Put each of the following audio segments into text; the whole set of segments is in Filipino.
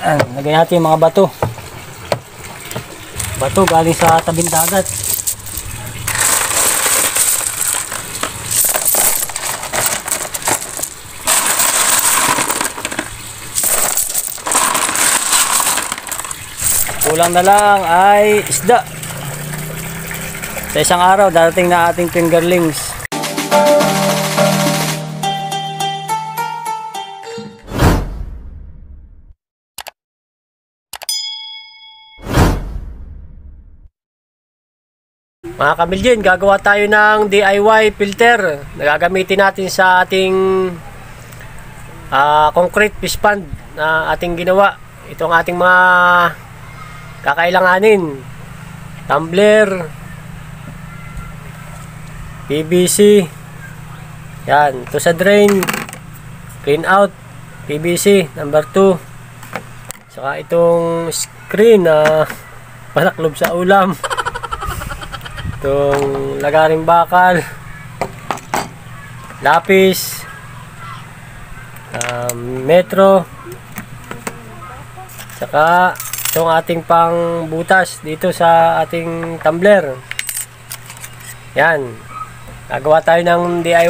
Lagay natin yung mga bato. Bato galing sa tabing dagat. Kulang na lang ay isda. Sa isang araw darating na ating fingerlings. Mga kamilyon, gagawa tayo ng DIY filter na gagamitin natin sa ating concrete fish pond na ating ginawa. Ito ang ating mga kakailanganin: tumbler, PVC, yan, ito sa drain, clean out, PVC number 2, saka itong screen na panaklob sa ulam, itong lagaring bakal, lapis, metro, saka itong ating pang butas dito sa ating tumbler. Yan, gagawa tayo ng DIY.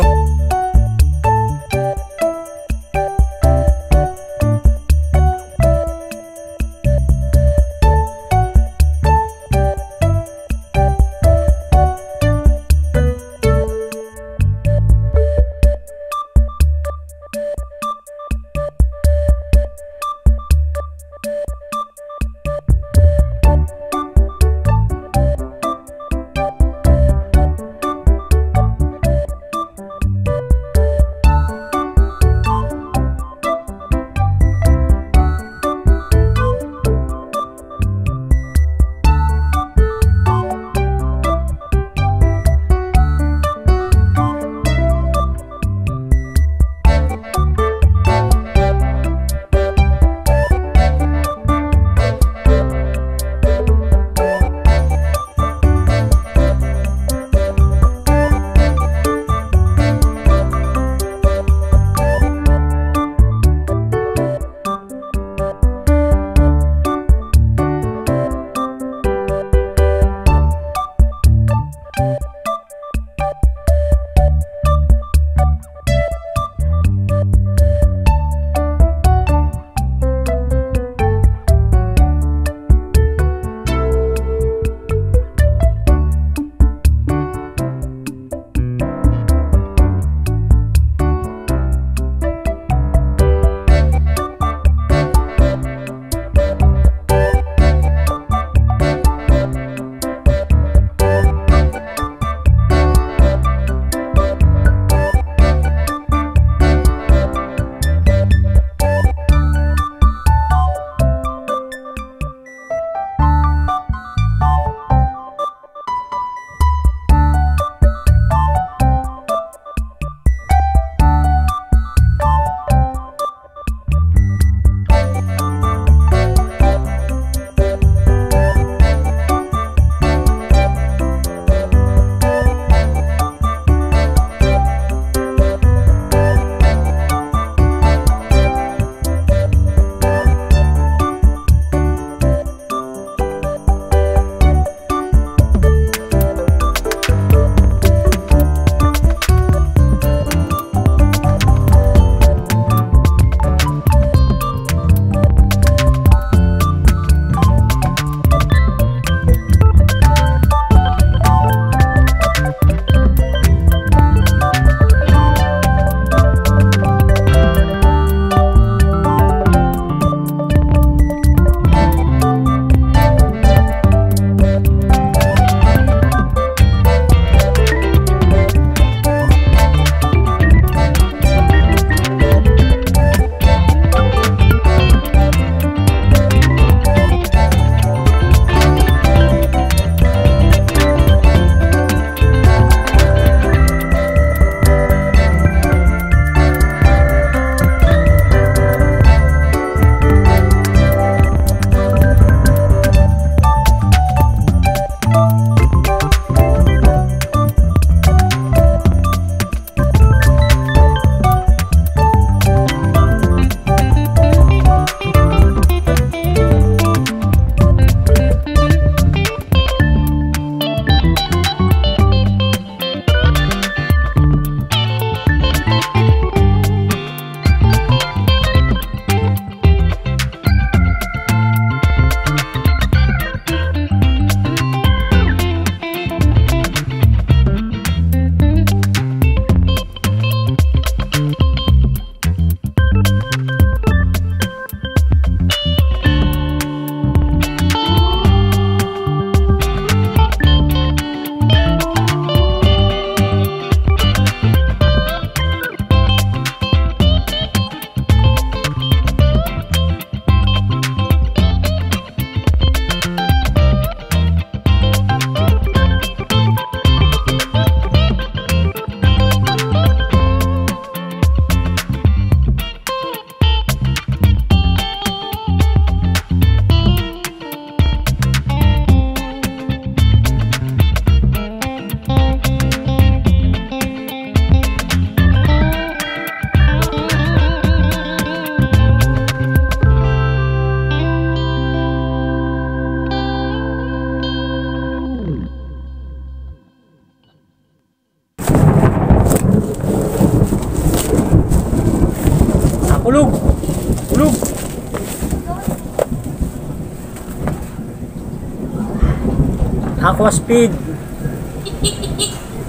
Aquaspeed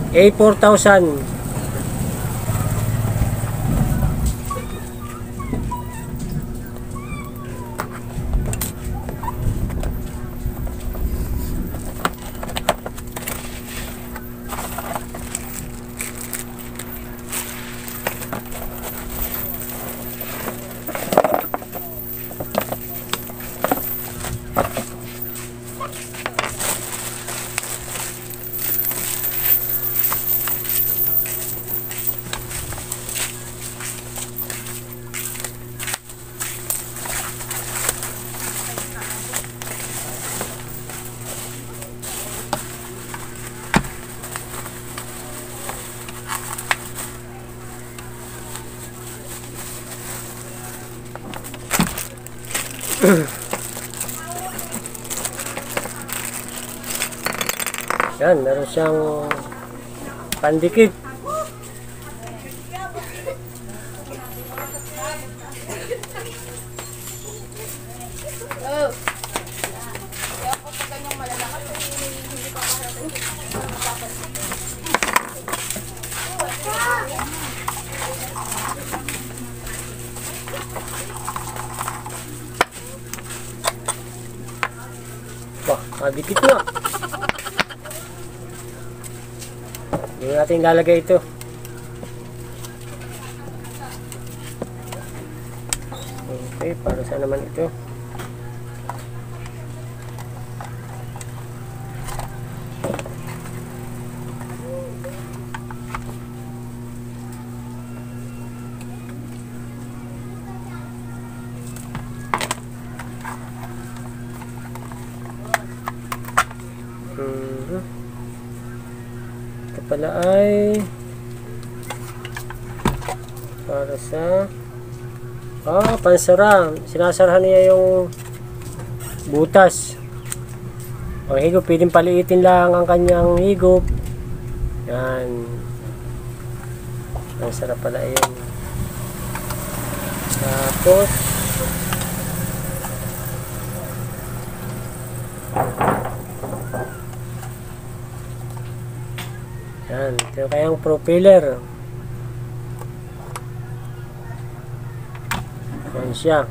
A4000. Yan, meron siyang pandikit. Wah, madikit nga. Hindi natin lalagay ito. Okay, para saan naman ito? Ito pala ay para sa pansara. Sinasarahan niya yung butas. Ang higop, pwedeng paliitin lang ang kanyang higop. Yan. Pansara pala yun. Tapos yan, ito kayang propeller. Yan siya.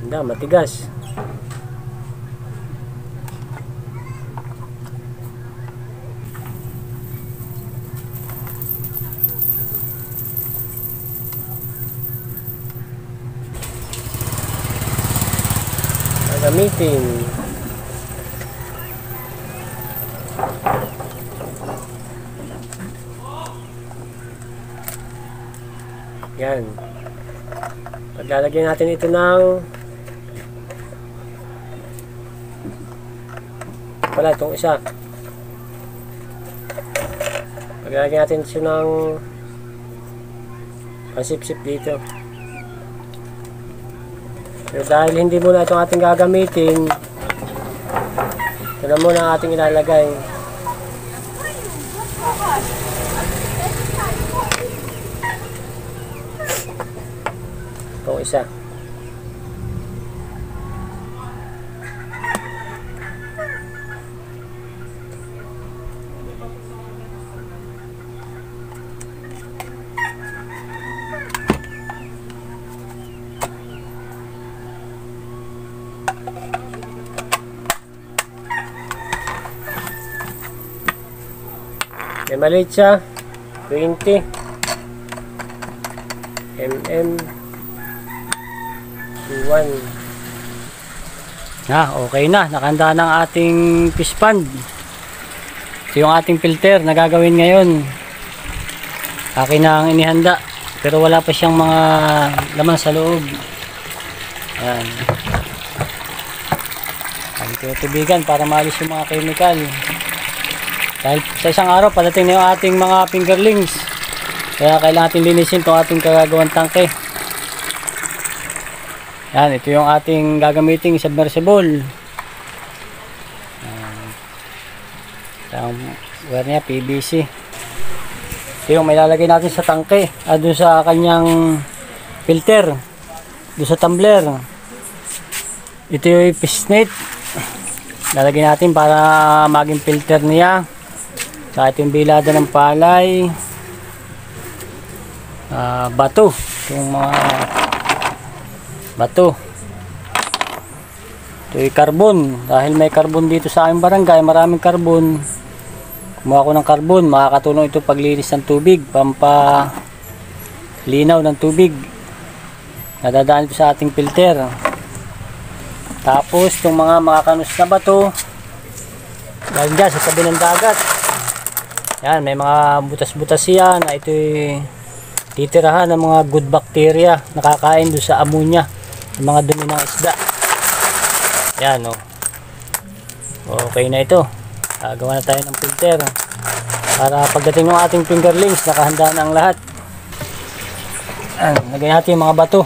Hindi, matigas. Gamitin. Yan. Paglalagyan natin ito ng wala itong isa. Paglalagyan natin ito ng pansip-sip dito. Pero dahil hindi muna itong ating gagamitin, ito na muna ang ating ilalagay. Itong isa. May maliit siya, 20 mm 1. Okay na, nakahanda ng ating fish pond. Ito yung ating filter na gagawin ngayon. Akin na ang inihanda, pero wala pa siyang mga laman sa loob. Ayan. Ang tinutubigan para maalis yung mga chemical. Dahil sa isang araw, padating na yung ating mga fingerlings. Kaya kailangan natin linisin itong ating kagagawang tangke. Yan, ito yung ating gagamiting submersible. Ang wire niya, PVC. Ito yung may lalagay natin sa tangke. Doon sa kanyang filter. Doon sa tumbler. Ito yung fish net. lalagyan natin para maging filter niya. Sa ito yung bilada ng palay, bato, yung mga bato. Ito yung carbon, dahil may carbon dito sa aming barangay, maraming carbon. Kumuha ko ng carbon, makakatulong ito paglinis ng tubig, pampalinaw ng tubig. Nadadaan ito sa ating filter. Tapos itong mga makakanus na bato, galing dyan sa tabi ng dagat. Yan, may mga butas-butas yan na ito'y titirahan ng mga good bacteria, nakakain doon sa ammonia, ng mga dumi ng isda. Yan, oh. Okay na ito. Gawa na tayo ng filter para pagdating ng ating fingerlings, nakahanda na ang lahat. Lagyan natin yung mga bato.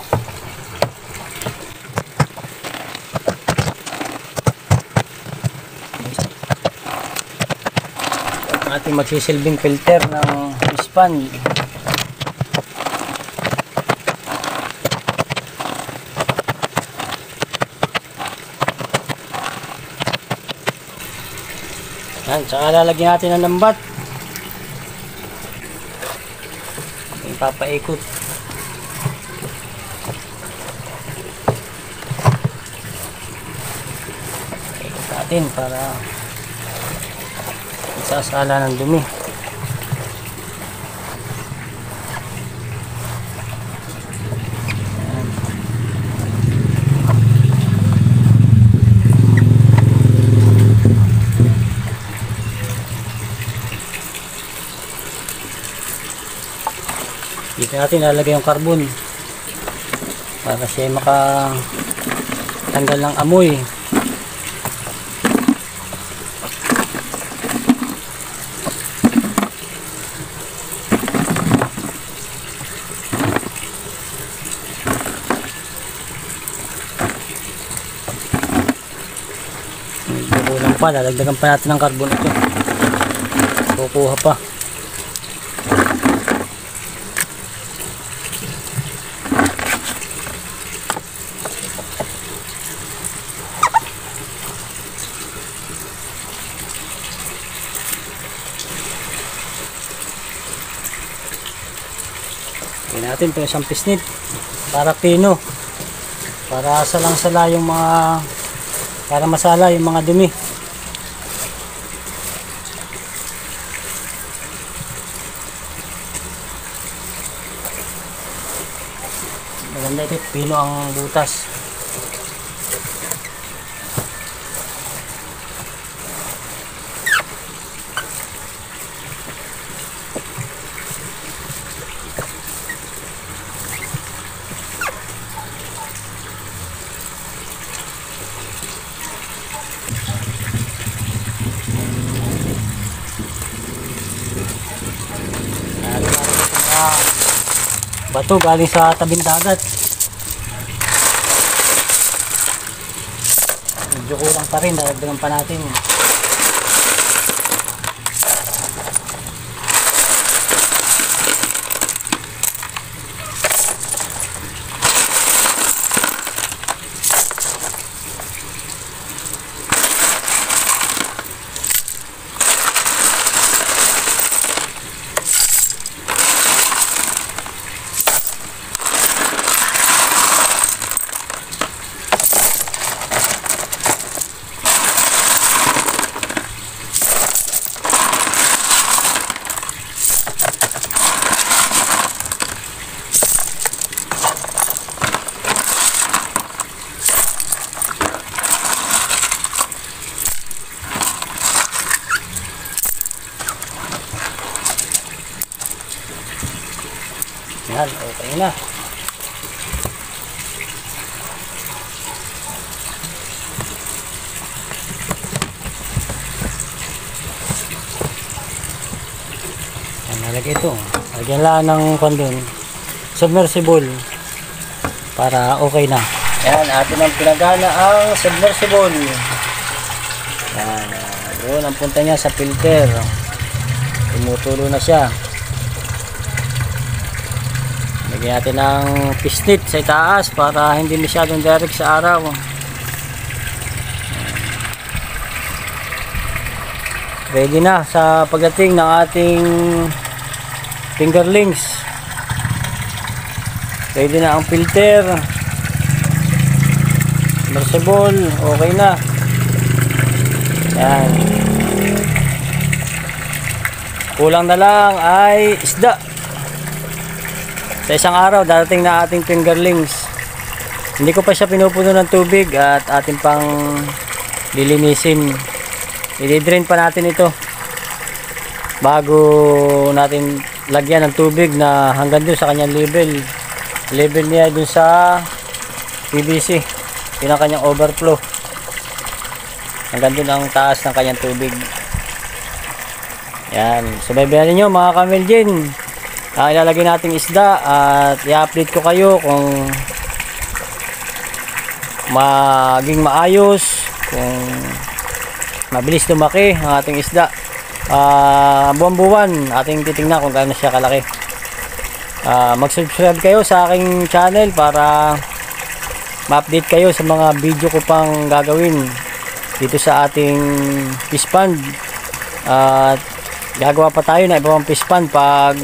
Ating magsisilbing filter ng pispan. Yan, tsaka lalagyan natin ng lambat. Papaikot. Ikot natin para isasala ng dumi. Dito natin lalagay yung carbon para siya makatanggal ng amoy. Kukulang pa, lalagdagan pa natin ng carbon ito. Kukuha pa. Lagyan natin ito isang pisnit para pino, para salang-sala yung mga, para masala yung mga dumi. Maganda ito, pino ang butas. Bato galing sa tabing dagat. Medyo kulang pa rin, dagdagan pa natin. Yan, okay na. Nalagay ito. Lagyan lang ng kondon, submersible, para okay na. Yan, atin ang pinagana ang submersible. Yan, doon ang punta niya sa filter. Tumutulo na siya. Lagyan natin ng pisnit sa itaas para hindi masyadong direct sa araw. ready na sa pagdating ng ating fingerlings. Ready na ang filter, submersible, okay na. Yan. Kulang na lang ay isda. Sa isang araw darating na ating fingerlings. Hindi ko pa siya pinupuno ng tubig at ating pang lilinisin. I-drain pa natin ito bago natin lagyan ng tubig na hanggang dun sa kanyang level niya dun sa PVC. Yun ang kanyang overflow, hanggang dun ang taas ng kanyang tubig. Yan, subaybayan niyo mga kameljin. Ilalagay natin isda at i-update ko kayo kung maging maayos, kung mabilis lumaki ang ating isda. Buwan-buwan ating titingnan kung gaano siya kalaki. Mag-subscribe kayo sa aking channel para ma-update kayo sa mga video ko pang gagawin dito sa ating fish pond. At gagawa pa tayo na iba pang fish pond pag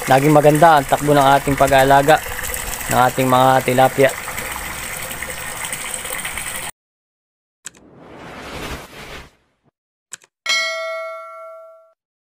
naging maganda ang takbo ng ating pag-aalaga ng ating mga tilapia.